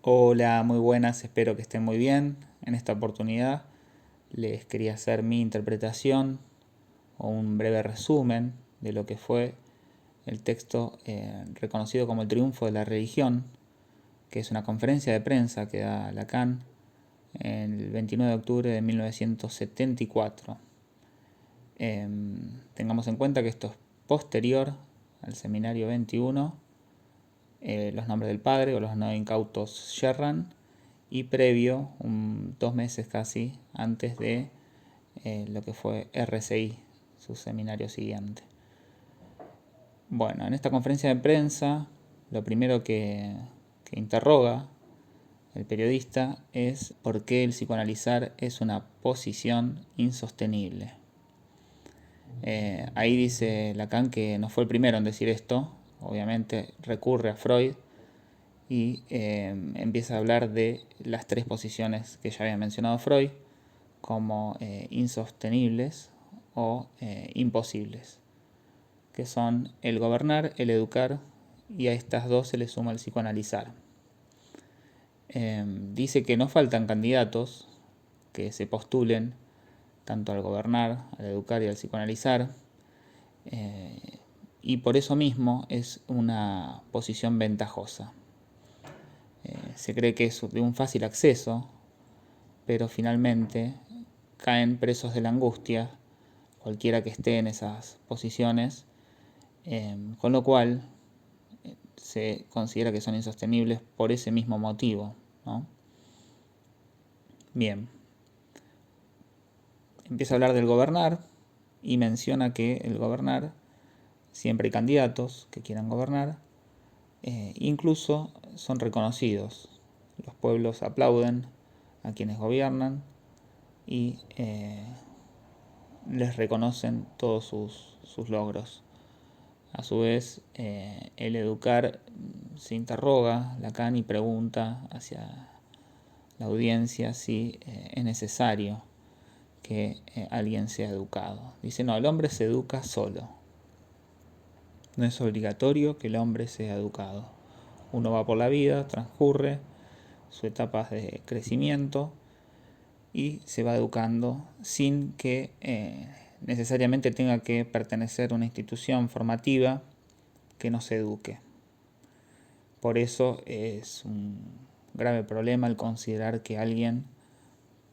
Hola, muy buenas, espero que estén muy bien. En esta oportunidad les quería hacer mi interpretación o un breve resumen de lo que fue el texto reconocido como el triunfo de la religión, que es una conferencia de prensa que da Lacan el 29 de octubre de 1974. Tengamos en cuenta que esto es posterior al seminario 21, los nombres del padre o los no incautos yerran, y previo, 2 meses casi, antes de lo que fue RCI, su seminario siguiente. Bueno, en esta conferencia de prensa, lo primero que interroga el periodista es por qué el psicoanalizar es una posición insostenible. Ahí dice Lacan que no fue el primero en decir esto, obviamente recurre a Freud y empieza a hablar de las tres posiciones que ya había mencionado Freud como insostenibles o imposibles, que son el gobernar, el educar, y a estas dos se le suma el psicoanalizar. Dice que no faltan candidatos que se postulen tanto al gobernar, al educar y al psicoanalizar, y por eso mismo es una posición ventajosa. Se cree que es de un fácil acceso, pero finalmente caen presos de la angustia cualquiera que esté en esas posiciones, con lo cual se considera que son insostenibles por ese mismo motivo, ¿no? Bien, empieza a hablar del gobernar y menciona que el gobernar, siempre hay candidatos que quieran gobernar, incluso son reconocidos. Los pueblos aplauden a quienes gobiernan y les reconocen todos sus logros. A su vez, el educar se interroga Lacan y pregunta hacia la audiencia si es necesario que alguien sea educado. Dice, no, el hombre se educa solo. No es obligatorio que el hombre sea educado. Uno va por la vida, transcurre sus etapas de crecimiento y se va educando sin que necesariamente tenga que pertenecer a una institución formativa que nos eduque. Por eso es un grave problema el considerar que alguien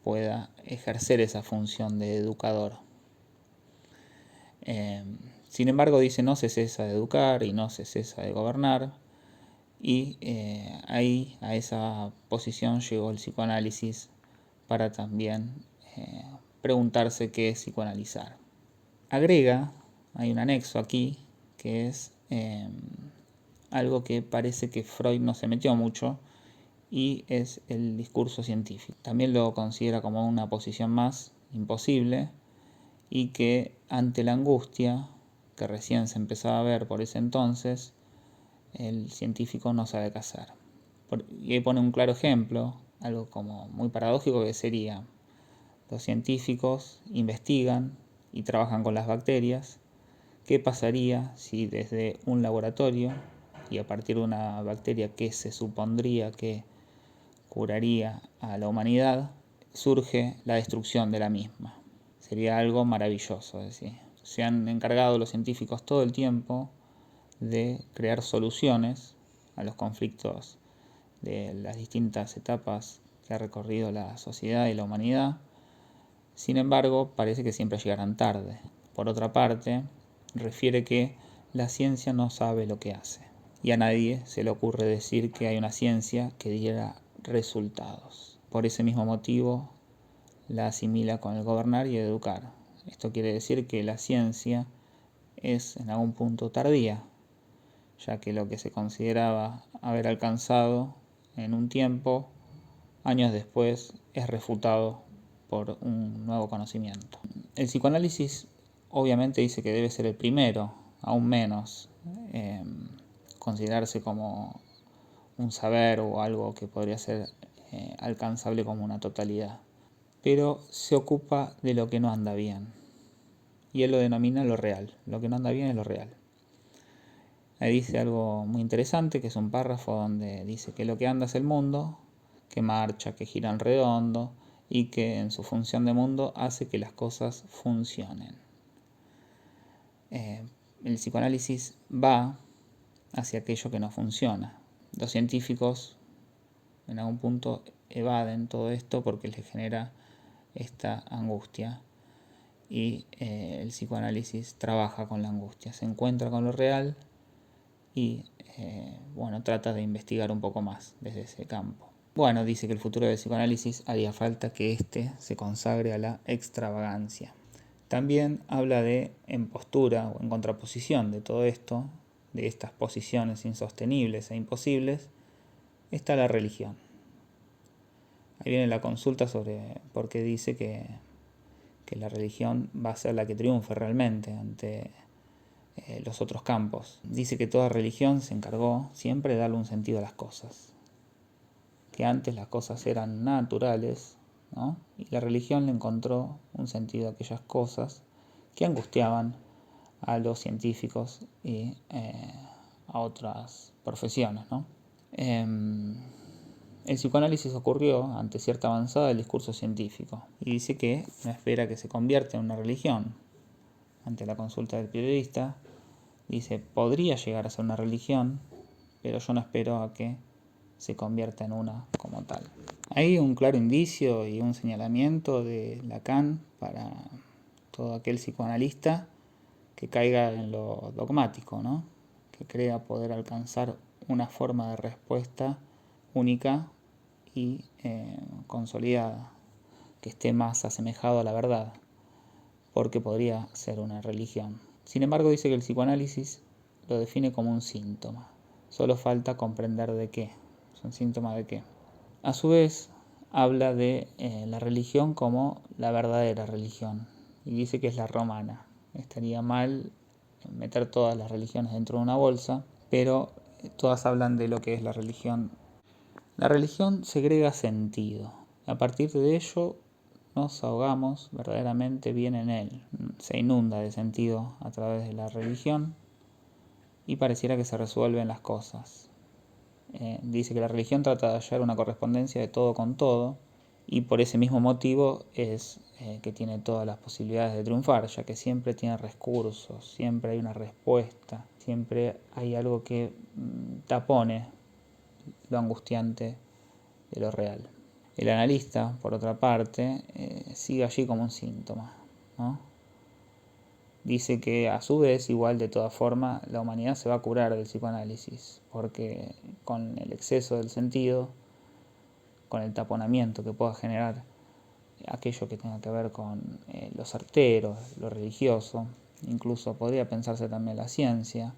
pueda ejercer esa función de educador. Sin embargo, dice, no se cesa de educar y no se cesa de gobernar, y ahí a esa posición llegó el psicoanálisis para también preguntarse qué es psicoanalizar. Agrega, hay un anexo aquí, que es algo que parece que Freud no se metió mucho, y es el discurso científico. También lo considera como una posición más imposible y que ante la angustia que recién se empezaba a ver por ese entonces, el científico no sabe qué hacer. Y ahí pone un claro ejemplo, algo como muy paradójico, que sería: los científicos investigan y trabajan con las bacterias. ¿Qué pasaría si desde un laboratorio y a partir de una bacteria que se supondría que curaría a la humanidad, surge la destrucción de la misma? Sería algo maravilloso. Es decir, se han encargado los científicos todo el tiempo de crear soluciones a los conflictos de las distintas etapas que ha recorrido la sociedad y la humanidad. Sin embargo, parece que siempre llegarán tarde. Por otra parte, refiere que la ciencia no sabe lo que hace, y a nadie se le ocurre decir que hay una ciencia que diera resultados. Por ese mismo motivo, la asimila con el gobernar y el educar. Esto quiere decir que la ciencia es en algún punto tardía, ya que lo que se consideraba haber alcanzado en un tiempo, años después es refutado por un nuevo conocimiento. El psicoanálisis obviamente dice que debe ser el primero, aún menos considerarse como un saber o algo que podría ser alcanzable como una totalidad, pero se ocupa de lo que no anda bien, y él lo denomina lo real. Lo que no anda bien es lo real. Ahí dice algo muy interesante, que es un párrafo donde dice que lo que anda es el mundo, que marcha, que gira en redondo y que en su función de mundo hace que las cosas funcionen. El psicoanálisis va hacia aquello que no funciona. Los científicos en algún punto evaden todo esto porque les genera esta angustia y el psicoanálisis trabaja con la angustia, se encuentra con lo real y trata de investigar un poco más desde ese campo. Bueno, dice que el futuro del psicoanálisis haría falta que éste se consagre a la extravagancia. También habla de, en postura o en contraposición de todo esto, de estas posiciones insostenibles e imposibles, está la religión. Ahí viene la consulta sobre por qué dice que la religión va a ser la que triunfe realmente ante los otros campos. Dice que toda religión se encargó siempre de darle un sentido a las cosas, que antes las cosas eran naturales, ¿no? Y la religión le encontró un sentido a aquellas cosas que angustiaban a los científicos y a otras profesiones, ¿no? El psicoanálisis ocurrió ante cierta avanzada del discurso científico y dice que no espera que se convierta en una religión. Ante la consulta del periodista, dice, podría llegar a ser una religión, pero yo no espero a que se convierta en una como tal. Hay un claro indicio y un señalamiento de Lacan para todo aquel psicoanalista que caiga en lo dogmático, ¿no? Que crea poder alcanzar una forma de respuesta única y consolidada, que esté más asemejado a la verdad, porque podría ser una religión. Sin embargo, dice que el psicoanálisis lo define como un síntoma. Solo falta comprender de qué. ¿Es un síntoma de qué? A su vez, habla de la religión como la verdadera religión y dice que es la romana. Estaría mal meter todas las religiones dentro de una bolsa, pero todas hablan de lo que es la religión. La religión segrega sentido. A partir de ello nos ahogamos verdaderamente bien en él. Se inunda de sentido a través de la religión y pareciera que se resuelven las cosas. Dice que la religión trata de hallar una correspondencia de todo con todo y por ese mismo motivo es que tiene todas las posibilidades de triunfar, ya que siempre tiene recursos, siempre hay una respuesta, siempre hay algo que tapone lo angustiante de lo real. El analista, por otra parte, sigue allí como un síntoma, ¿no? Dice que a su vez, igual de toda forma, la humanidad se va a curar del psicoanálisis, porque con el exceso del sentido, con el taponamiento que pueda generar aquello que tenga que ver con lo certero, lo religioso, incluso podría pensarse también la ciencia,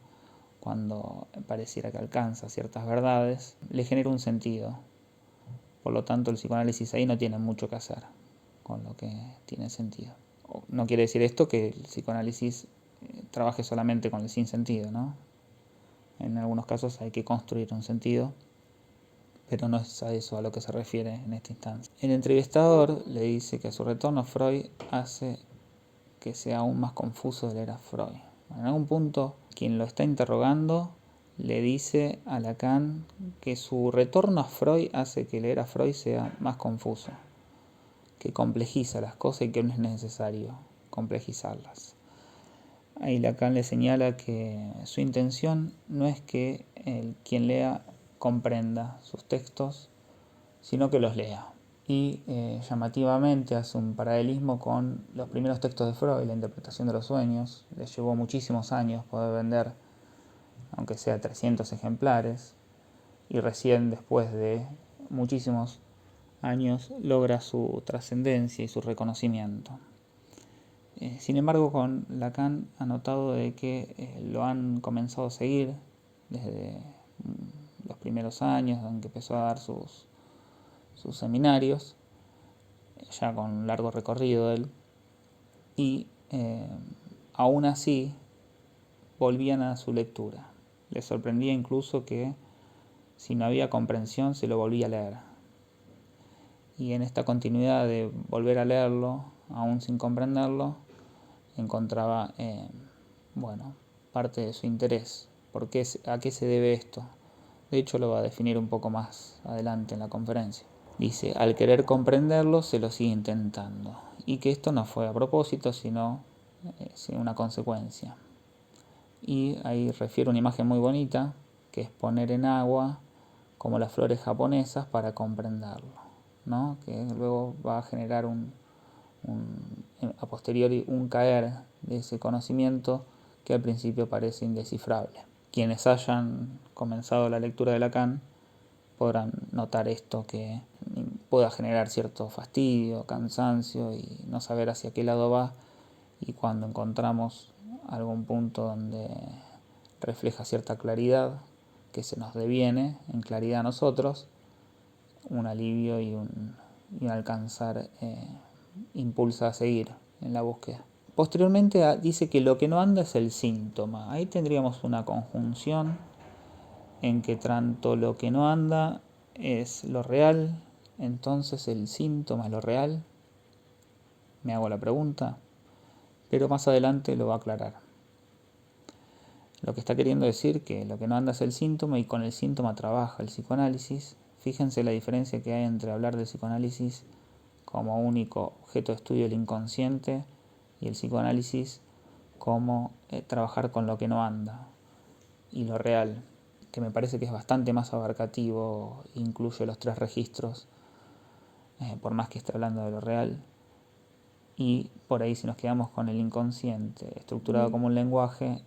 cuando pareciera que alcanza ciertas verdades, le genera un sentido. Por lo tanto, el psicoanálisis ahí no tiene mucho que hacer con lo que tiene sentido. No quiere decir esto que el psicoanálisis trabaje solamente con el sinsentido, ¿no? En algunos casos hay que construir un sentido, pero no es a eso a lo que se refiere en esta instancia. El entrevistador le dice que a su retorno Freud hace que sea aún más confuso de leer a Freud. En algún punto, quien lo está interrogando le dice a Lacan que su retorno a Freud hace que leer a Freud sea más confuso, que complejiza las cosas y que no es necesario complejizarlas. Ahí Lacan le señala que su intención no es que quien lea comprenda sus textos, sino que los lea. Y llamativamente hace un paralelismo con los primeros textos de Freud, la interpretación de los sueños. Le llevó muchísimos años poder vender, aunque sea 300 ejemplares, y recién después de muchísimos años logra su trascendencia y su reconocimiento. Sin embargo, con Lacan ha notado de que lo han comenzado a seguir desde los primeros años, en que empezó a dar sus seminarios, ya con un largo recorrido él, y aún así volvían a su lectura. Les sorprendía incluso que si no había comprensión se lo volvía a leer. Y en esta continuidad de volver a leerlo, aún sin comprenderlo, encontraba parte de su interés. ¿A qué se debe esto? De hecho, lo va a definir un poco más adelante en la conferencia. Dice, al querer comprenderlo, se lo sigue intentando. Y que esto no fue a propósito, sino una consecuencia. Y ahí refiere una imagen muy bonita, que es poner en agua como las flores japonesas para comprenderlo, ¿no? Que luego va a generar a posteriori un caer de ese conocimiento que al principio parece indescifrable. Quienes hayan comenzado la lectura de Lacan podrán notar esto, que pueda generar cierto fastidio, cansancio y no saber hacia qué lado va, y cuando encontramos algún punto donde refleja cierta claridad que se nos deviene en claridad a nosotros, un alivio y un alcanzar impulsa a seguir en la búsqueda. Posteriormente dice que lo que no anda es el síntoma. Ahí tendríamos una conjunción en que tanto lo que no anda es lo real, entonces el síntoma es lo real. Me hago la pregunta, pero más adelante lo va a aclarar. Lo que está queriendo decir que lo que no anda es el síntoma, y con el síntoma trabaja el psicoanálisis. Fíjense la diferencia que hay entre hablar del psicoanálisis como único objeto de estudio del inconsciente y el psicoanálisis como trabajar con lo que no anda y lo real, que me parece que es bastante más abarcativo, incluye los 3 registros, por más que esté hablando de lo real. Y por ahí, si nos quedamos con el inconsciente estructurado como un lenguaje,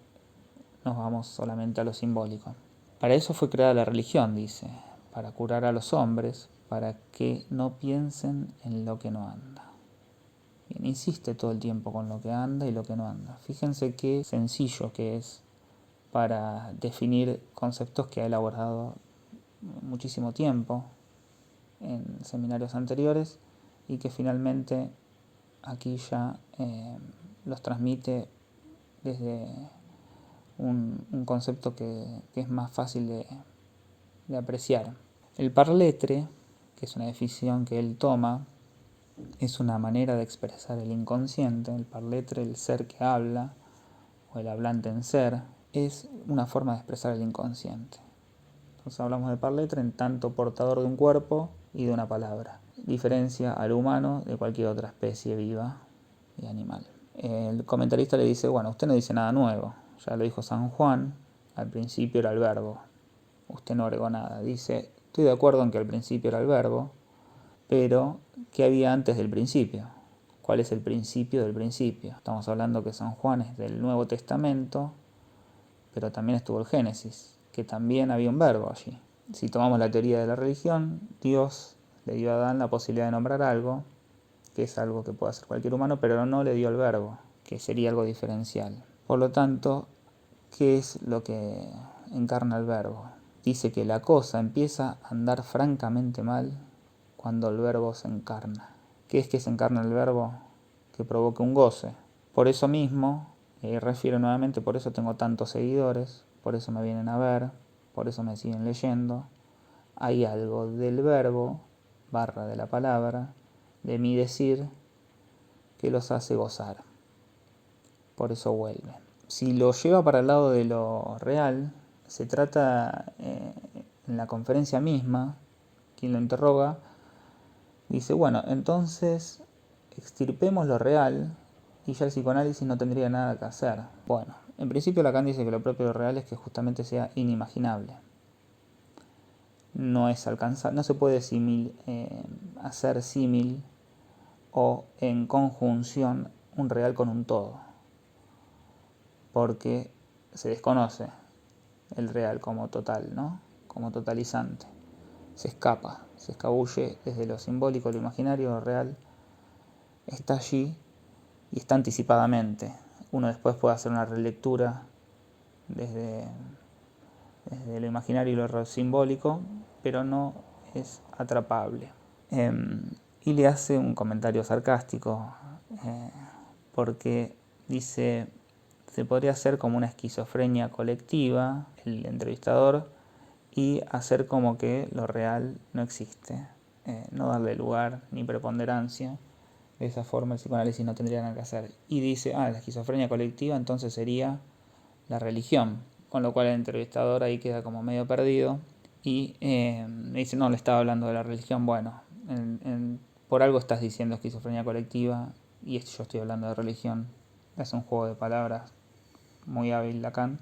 nos vamos solamente a lo simbólico. Para eso fue creada la religión, dice, para curar a los hombres, para que no piensen en lo que no anda. Bien, insiste todo el tiempo con lo que anda y lo que no anda. Fíjense qué sencillo que es para definir conceptos que ha elaborado muchísimo tiempo en seminarios anteriores y que finalmente aquí ya los transmite desde un concepto que es más fácil de apreciar. El parletre, que es una definición que él toma, es una manera de expresar el inconsciente. El parletre, el ser que habla, o el hablante en ser, es una forma de expresar el inconsciente. Entonces hablamos de parletre en tanto portador de un cuerpo y de una palabra. Diferencia al humano de cualquier otra especie viva y animal. El comentarista le dice, bueno, usted no dice nada nuevo, ya lo dijo San Juan, al principio era el verbo, usted no agregó nada. Dice, estoy de acuerdo en que al principio era el verbo, pero ¿qué había antes del principio? ¿Cuál es el principio del principio? Estamos hablando que San Juan es del Nuevo Testamento, pero también estuvo el Génesis, que también había un verbo allí. Si tomamos la teoría de la religión, Dios le dio a Adán la posibilidad de nombrar algo, que es algo que puede hacer cualquier humano, pero no le dio el verbo, que sería algo diferencial. Por lo tanto, ¿qué es lo que encarna el verbo? Dice que la cosa empieza a andar francamente mal cuando el verbo se encarna. ¿Qué es que se encarna el verbo? Que provoque un goce. Por eso mismo, refiero nuevamente, por eso tengo tantos seguidores, por eso me vienen a ver, por eso me siguen leyendo. Hay algo del verbo, barra de la palabra, de mi decir, que los hace gozar. Por eso vuelven. Si lo lleva para el lado de lo real, se trata, en la conferencia misma, quien lo interroga, dice, bueno, entonces extirpemos lo real y ya el psicoanálisis no tendría nada que hacer. Bueno, en principio Lacan dice que lo propio de lo real es que justamente sea inimaginable. No es alcanzar, no se puede hacer símil o en conjunción un real con un todo, porque se desconoce el real como total, ¿no? Como totalizante. Se escabulle desde lo simbólico, lo imaginario, lo real está allí y está anticipadamente. Uno después puede hacer una relectura desde lo imaginario y lo simbólico, pero no es atrapable. Y le hace un comentario sarcástico, porque dice, se podría hacer como una esquizofrenia colectiva, el entrevistador, y hacer como que lo real no existe, no darle lugar ni preponderancia. De esa forma el psicoanálisis no tendría nada que hacer. Y dice, la esquizofrenia colectiva entonces sería la religión. con lo cual el entrevistador ahí queda como medio perdido y me dice, no, le estaba hablando de la religión. Bueno, por algo estás diciendo esquizofrenia colectiva y yo estoy hablando de religión. Es un juego de palabras muy hábil Lacan.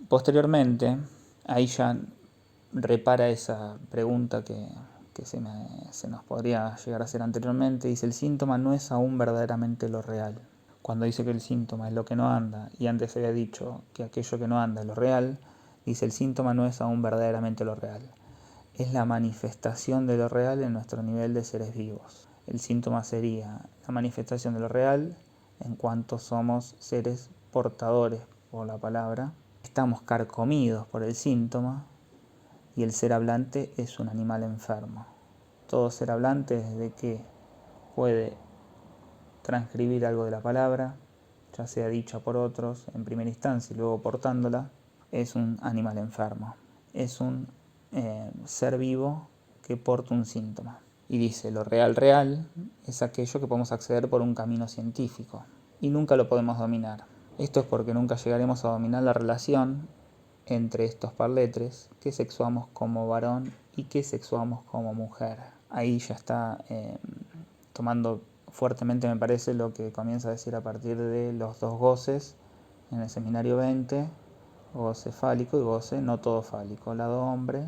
Posteriormente, ahí ya repara esa pregunta que se nos podría llegar a hacer anteriormente. Dice, el síntoma no es aún verdaderamente lo real. Cuando dice que el síntoma es lo que no anda, y antes había dicho que aquello que no anda es lo real, dice, el síntoma no es aún verdaderamente lo real. Es la manifestación de lo real en nuestro nivel de seres vivos. El síntoma sería la manifestación de lo real en cuanto somos seres portadores por la palabra. Estamos carcomidos por el síntoma y el ser hablante es un animal enfermo. Todo ser hablante, desde que puede transcribir algo de la palabra, ya sea dicha por otros en primera instancia y luego portándola, es un animal enfermo. Es un ser vivo que porta un síntoma. Y dice, lo real es aquello que podemos acceder por un camino científico y nunca lo podemos dominar. Esto es porque nunca llegaremos a dominar la relación entre estos parletres que sexuamos como varón y que sexuamos como mujer. Ahí ya está tomando fuertemente, me parece, lo que comienza a decir a partir de los dos goces en el seminario 20, goce fálico y goce no todo fálico, lado hombre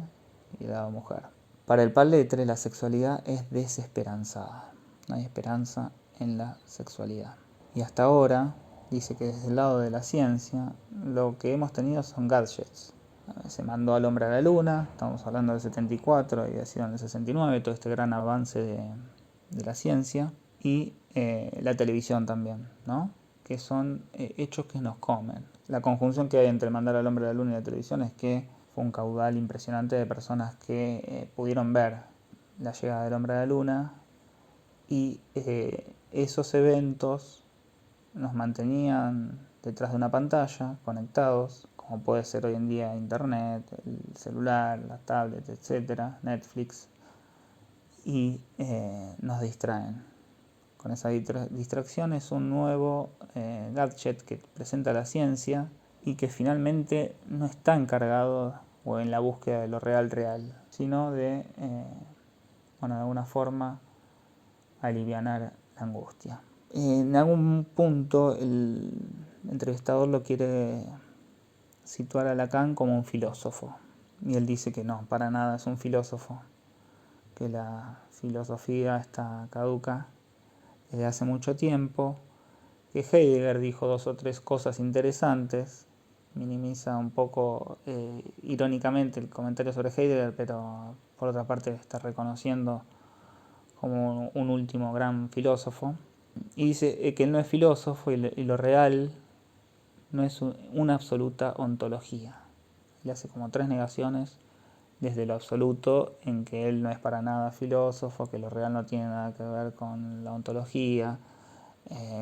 y lado mujer. Para el parletre la sexualidad es desesperanzada, no hay esperanza en la sexualidad. Y hasta ahora dice que desde el lado de la ciencia lo que hemos tenido son gadgets. Se mandó al hombre a la luna, estamos hablando del 74 y ha sido en el 69 todo este gran avance de la ciencia, y la televisión también, ¿no? Que son hechos que nos comen. La conjunción que hay entre mandar al hombre a la luna y la televisión es que fue un caudal impresionante de personas que pudieron ver la llegada del hombre a la luna y esos eventos nos mantenían detrás de una pantalla, conectados, como puede ser hoy en día internet, el celular, la tablet, etcétera, Netflix, y nos distraen. Con esa distracción es un nuevo gadget que presenta la ciencia y que finalmente no está encargado o en la búsqueda de lo real, sino de, de alguna forma, alivianar la angustia. En algún punto el entrevistador lo quiere situar a Lacan como un filósofo. Y él dice que no, para nada es un filósofo, que la filosofía está caduca desde hace mucho tiempo, que Heidegger dijo 2 o 3 cosas interesantes, minimiza un poco irónicamente el comentario sobre Heidegger, pero por otra parte está reconociendo como un último gran filósofo. Y dice que él no es filósofo y lo real no es una absoluta ontología. Le hace como 3 negaciones desde lo absoluto, en que él no es para nada filósofo, que lo real no tiene nada que ver con la ontología,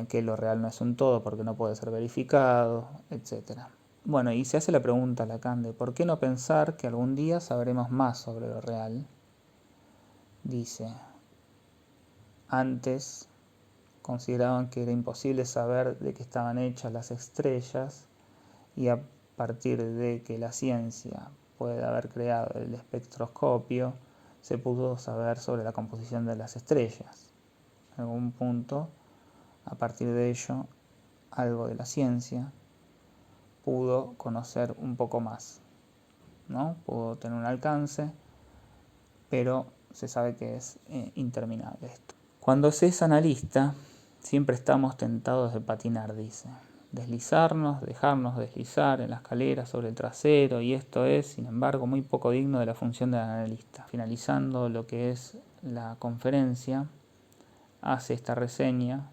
que lo real no es un todo porque no puede ser verificado, etc. Bueno, y se hace la pregunta a Lacan de ¿por qué no pensar que algún día sabremos más sobre lo real? Dice, antes consideraban que era imposible saber de qué estaban hechas las estrellas y a partir de que la ciencia puede haber creado el espectroscopio, se pudo saber sobre la composición de las estrellas. En algún punto, a partir de ello, algo de la ciencia pudo conocer un poco más, ¿no? Pudo tener un alcance, pero se sabe que es interminable esto. Cuando se es analista, siempre estamos tentados de patinar, dice. Deslizarnos, dejarnos deslizar en la escalera sobre el trasero, y esto es, sin embargo, muy poco digno de la función del analista. Finalizando lo que es la conferencia, hace esta reseña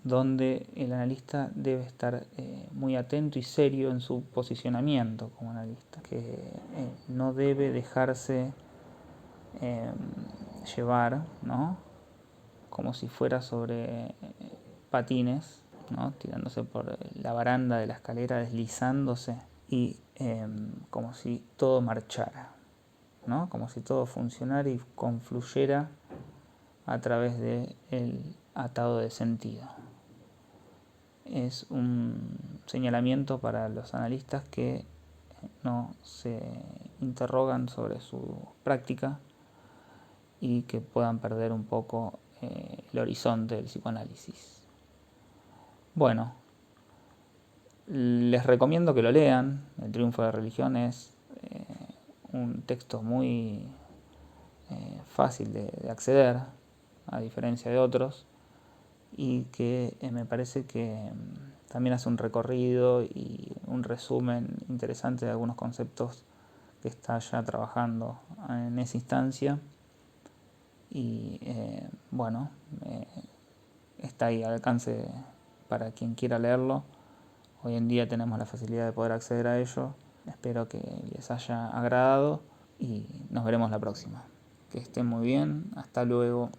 donde el analista debe estar muy atento y serio en su posicionamiento como analista, que no debe dejarse llevar, ¿no? Como si fuera sobre patines, ¿no? Tirándose por la baranda de la escalera, deslizándose y como si todo marchara, ¿no? Como si todo funcionara y confluyera a través del atado de sentido. es un señalamiento para los analistas que no se interrogan sobre su práctica y que puedan perder un poco el horizonte del psicoanálisis. Bueno, les recomiendo que lo lean. El triunfo de la religión es un texto muy fácil de acceder, a diferencia de otros, y que me parece que también hace un recorrido y un resumen interesante de algunos conceptos que está ya trabajando en esa instancia. Y bueno, está ahí al alcance para quien quiera leerlo. Hoy en día tenemos la facilidad de poder acceder a ello. Espero que les haya agradado y nos veremos la próxima. Que estén muy bien. Hasta luego.